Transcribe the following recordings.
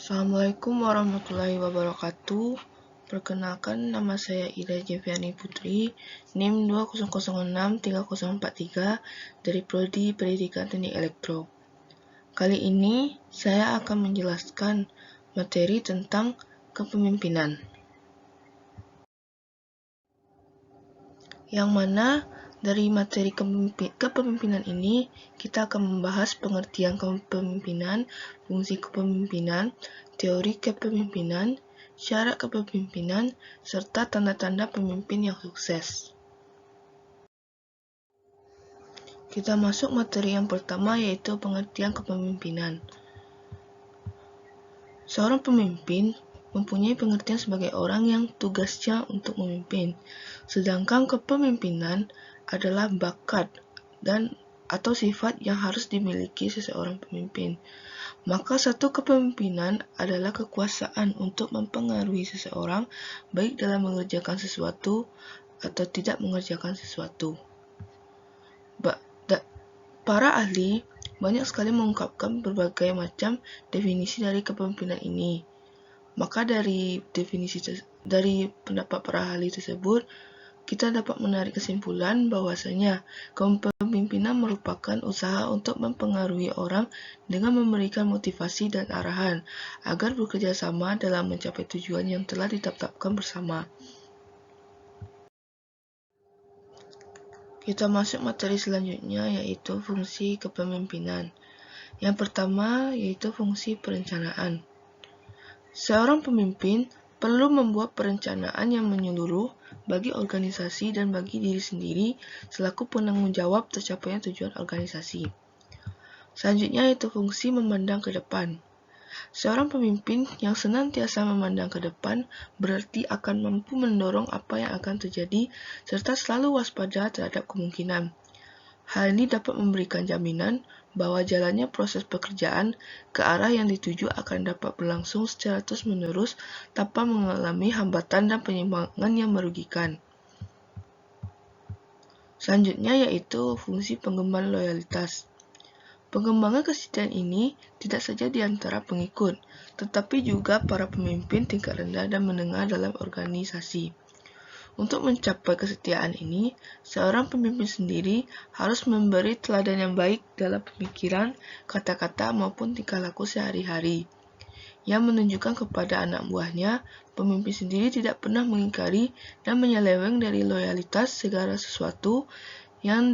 Assalamualaikum warahmatullahi wabarakatuh. Perkenalkan, nama saya Ida Jeviani Putri, NIM 2006343 dari Prodi Pendidikan Teknik Elektro. Kali ini saya akan menjelaskan materi tentang kepemimpinan. Yang mana dari materi kepemimpinan ini, kita akan membahas pengertian kepemimpinan, fungsi kepemimpinan, teori kepemimpinan, syarat kepemimpinan, serta tanda-tanda pemimpin yang sukses. Kita masuk materi yang pertama, yaitu pengertian kepemimpinan. Seorang pemimpin mempunyai pengertian sebagai orang yang tugasnya untuk memimpin, sedangkan kepemimpinan adalah bakat atau sifat yang harus dimiliki seseorang pemimpin. Maka satu kepemimpinan adalah kekuasaan untuk mempengaruhi seseorang baik dalam mengerjakan sesuatu atau tidak mengerjakan sesuatu. Para ahli banyak sekali mengungkapkan berbagai macam definisi dari kepemimpinan ini. Maka dari pendapat para ahli tersebut, kita dapat menarik kesimpulan bahwasanya kepemimpinan merupakan usaha untuk mempengaruhi orang dengan memberikan motivasi dan arahan agar bekerja sama dalam mencapai tujuan yang telah ditetapkan bersama. Kita masuk materi selanjutnya, yaitu fungsi kepemimpinan. Yang pertama yaitu fungsi perencanaan. Seorang pemimpin perlu membuat perencanaan yang menyeluruh bagi organisasi dan bagi diri sendiri selaku penanggung jawab tercapainya tujuan organisasi. Selanjutnya yaitu fungsi memandang ke depan. Seorang pemimpin yang senantiasa memandang ke depan berarti akan mampu mendorong apa yang akan terjadi serta selalu waspada terhadap kemungkinan. Hal ini dapat memberikan jaminan bahwa jalannya proses pekerjaan ke arah yang dituju akan dapat berlangsung secara terus-menerus tanpa mengalami hambatan dan penyimpangan yang merugikan. Selanjutnya yaitu fungsi pengembangan loyalitas. Pengembangan kesetiaan ini tidak saja di antara pengikut, tetapi juga para pemimpin tingkat rendah dan menengah dalam organisasi. Untuk mencapai kesetiaan ini, seorang pemimpin sendiri harus memberi teladan yang baik dalam pemikiran, kata-kata, maupun tingkah laku sehari-hari, yang menunjukkan kepada anak buahnya, pemimpin sendiri tidak pernah mengingkari dan menyeleweng dari loyalitas segala sesuatu yang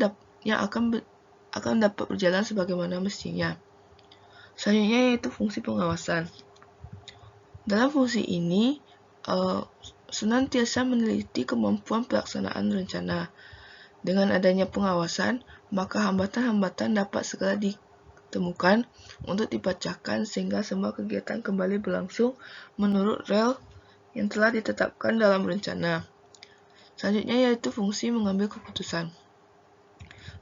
akan dapat berjalan sebagaimana mestinya. Selanjutnya yaitu fungsi pengawasan. Dalam fungsi ini, senantiasa meneliti kemampuan pelaksanaan rencana. Dengan adanya pengawasan, maka hambatan-hambatan dapat segera ditemukan untuk dipecahkan sehingga semua kegiatan kembali berlangsung menurut rel yang telah ditetapkan dalam rencana. Selanjutnya yaitu fungsi mengambil keputusan.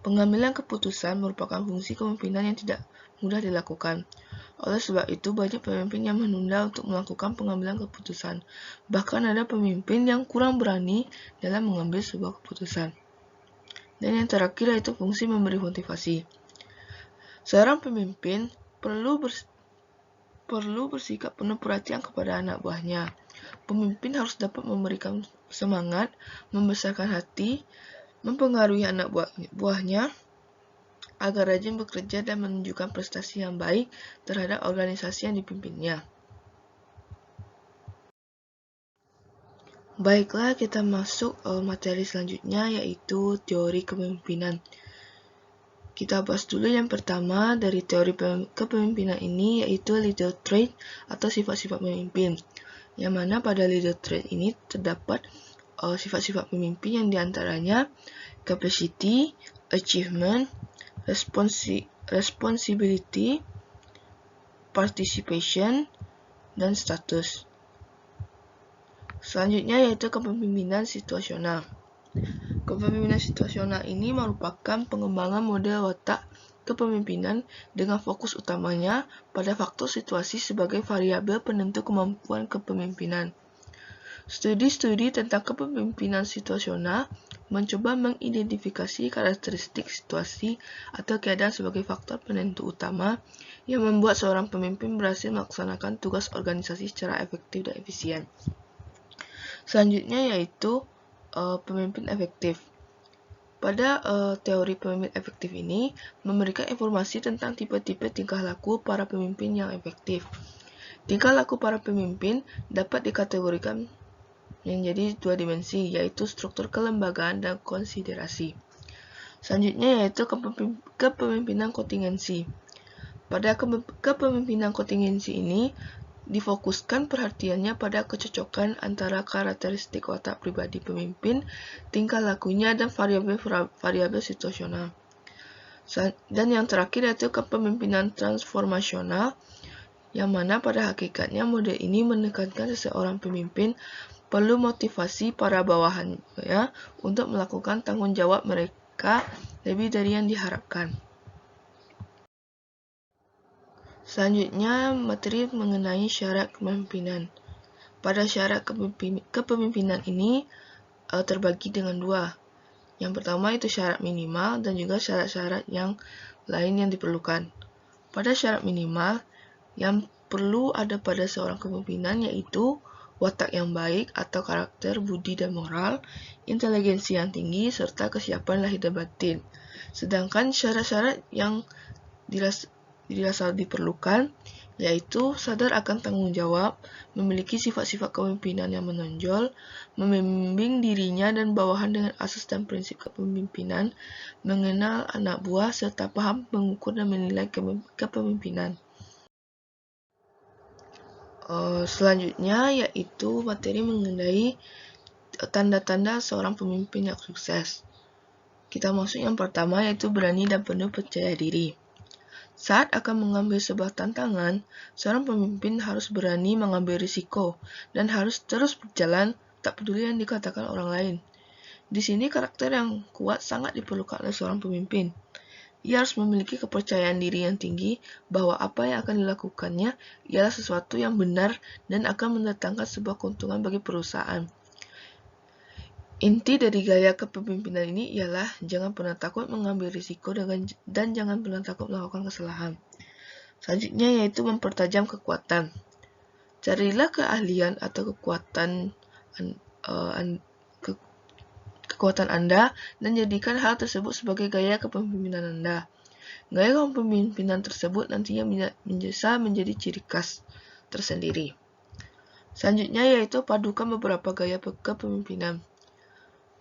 Pengambilan keputusan merupakan fungsi kepemimpinan yang tidak mudah dilakukan. Oleh sebab itu, banyak pemimpin yang menunda untuk melakukan pengambilan keputusan. Bahkan ada pemimpin yang kurang berani dalam mengambil sebuah keputusan. Dan yang terakhir yaitu fungsi memberi motivasi. Seorang pemimpin perlu bersikap penuh perhatian kepada anak buahnya. Pemimpin harus dapat memberikan semangat, membesarkan hati, mempengaruhi anak buahnya agar rajin bekerja dan menunjukkan prestasi yang baik terhadap organisasi yang dipimpinnya. Baiklah, kita masuk materi selanjutnya, yaitu teori kepemimpinan. Kita bahas dulu yang pertama dari teori kepemimpinan ini, yaitu leader trait atau sifat-sifat pemimpin. Yang mana pada leader trait ini terdapat sifat-sifat pemimpin yang diantaranya capacity, achievement, responsibility, participation, dan status. Selanjutnya yaitu kepemimpinan situasional. Kepemimpinan situasional ini merupakan pengembangan model watak kepemimpinan dengan fokus utamanya pada faktor situasi sebagai variabel penentu kemampuan kepemimpinan. Studi-studi tentang kepemimpinan situasional mencoba mengidentifikasi karakteristik situasi atau keadaan sebagai faktor penentu utama yang membuat seorang pemimpin berhasil melaksanakan tugas organisasi secara efektif dan efisien. Selanjutnya yaitu pemimpin efektif. Pada teori pemimpin efektif ini memberikan informasi tentang tipe-tipe tingkah laku para pemimpin yang efektif. Tingkah laku para pemimpin dapat dikategorikan menjadi dua dimensi, yaitu struktur kelembagaan dan konsiderasi. Selanjutnya yaitu kepemimpinan kontingensi. Pada kepemimpinan kontingensi ini difokuskan perhatiannya pada kecocokan antara karakteristik watak pribadi pemimpin, tingkah lakunya, dan variabel situasional. Dan yang terakhir yaitu kepemimpinan transformasional, yang mana pada hakikatnya model ini menekankan seseorang pemimpin perlu motivasi para bawahannya untuk melakukan tanggung jawab mereka lebih dari yang diharapkan. Selanjutnya, materi mengenai syarat kepemimpinan. Pada syarat kepemimpinan ini terbagi dengan dua. Yang pertama itu syarat minimal dan juga syarat-syarat yang lain yang diperlukan. Pada syarat minimal, yang perlu ada pada seorang kepemimpinan yaitu watak yang baik atau karakter, budi dan moral, inteligensi yang tinggi, serta kesiapan lahir dan batin. Sedangkan syarat-syarat yang dirasa diperlukan yaitu sadar akan tanggung jawab, memiliki sifat-sifat kepemimpinan yang menonjol, membimbing dirinya dan bawahan dengan asas dan prinsip kepemimpinan, mengenal anak buah, serta paham mengukur dan menilai kepemimpinan. Selanjutnya yaitu materi mengenai tanda-tanda seorang pemimpin yang sukses. Kita masuk yang pertama yaitu berani dan penuh percaya diri. Saat akan mengambil sebuah tantangan, seorang pemimpin harus berani mengambil risiko dan harus terus berjalan tak peduli yang dikatakan orang lain. Di sini karakter yang kuat sangat diperlukan oleh seorang pemimpin. Ia harus memiliki kepercayaan diri yang tinggi bahwa apa yang akan dilakukannya ialah sesuatu yang benar dan akan mendatangkan sebuah keuntungan bagi perusahaan. Inti dari gaya kepemimpinan ini ialah jangan pernah takut mengambil risiko dan jangan pernah takut melakukan kesalahan. Selanjutnya yaitu mempertajam kekuatan. Carilah keahlian atau kekuatan Anda dan jadikan hal tersebut sebagai gaya kepemimpinan Anda. Gaya kepemimpinan tersebut nantinya bisa menjadi ciri khas tersendiri. Selanjutnya yaitu padukan beberapa gaya kepemimpinan.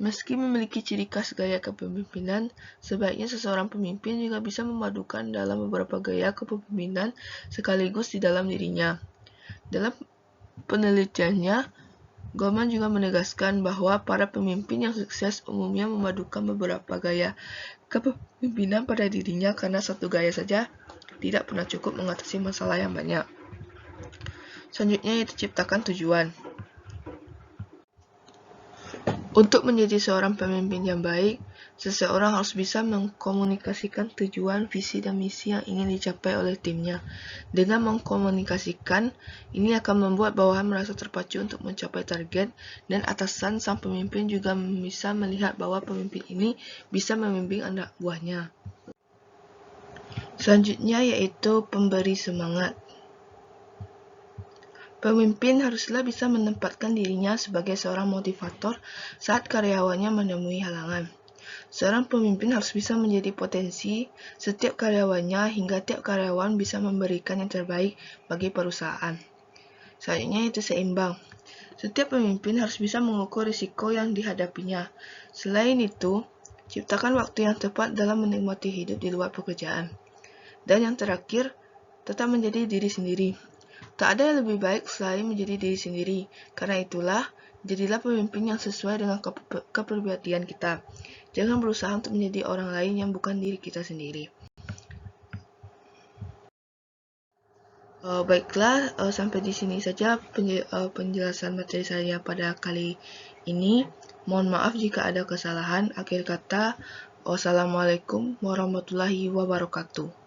Meski memiliki ciri khas gaya kepemimpinan, sebaiknya seseorang pemimpin juga bisa memadukan dalam beberapa gaya kepemimpinan sekaligus di dalam dirinya. Dalam penelitiannya, Goleman juga menegaskan bahwa para pemimpin yang sukses umumnya memadukan beberapa gaya kepemimpinan pada dirinya karena satu gaya saja tidak pernah cukup mengatasi masalah yang banyak. Selanjutnya yaitu ciptakan tujuan. Untuk menjadi seorang pemimpin yang baik, seseorang harus bisa mengkomunikasikan tujuan, visi, dan misi yang ingin dicapai oleh timnya. Dengan mengkomunikasikan, ini akan membuat bawahan merasa terpacu untuk mencapai target, dan atasan sang pemimpin juga bisa melihat bahwa pemimpin ini bisa membimbing anak buahnya. Selanjutnya yaitu pemberi semangat. Pemimpin haruslah bisa menempatkan dirinya sebagai seorang motivator saat karyawannya menemui halangan. Seorang pemimpin harus bisa menjadi potensi setiap karyawannya hingga tiap karyawan bisa memberikan yang terbaik bagi perusahaan. Selanjutnya itu seimbang. Setiap pemimpin harus bisa mengukur risiko yang dihadapinya. Selain itu, ciptakan waktu yang tepat dalam menikmati hidup di luar pekerjaan. Dan yang terakhir, tetap menjadi diri sendiri. Tak ada yang lebih baik selain menjadi diri sendiri. Karena itulah, jadilah pemimpin yang sesuai dengan kepribadian kita. Jangan berusaha untuk menjadi orang lain yang bukan diri kita sendiri. Baiklah, sampai di sini saja penjelasan materi saya pada kali ini. Mohon maaf jika ada kesalahan. Akhir kata, wassalamualaikum warahmatullahi wabarakatuh.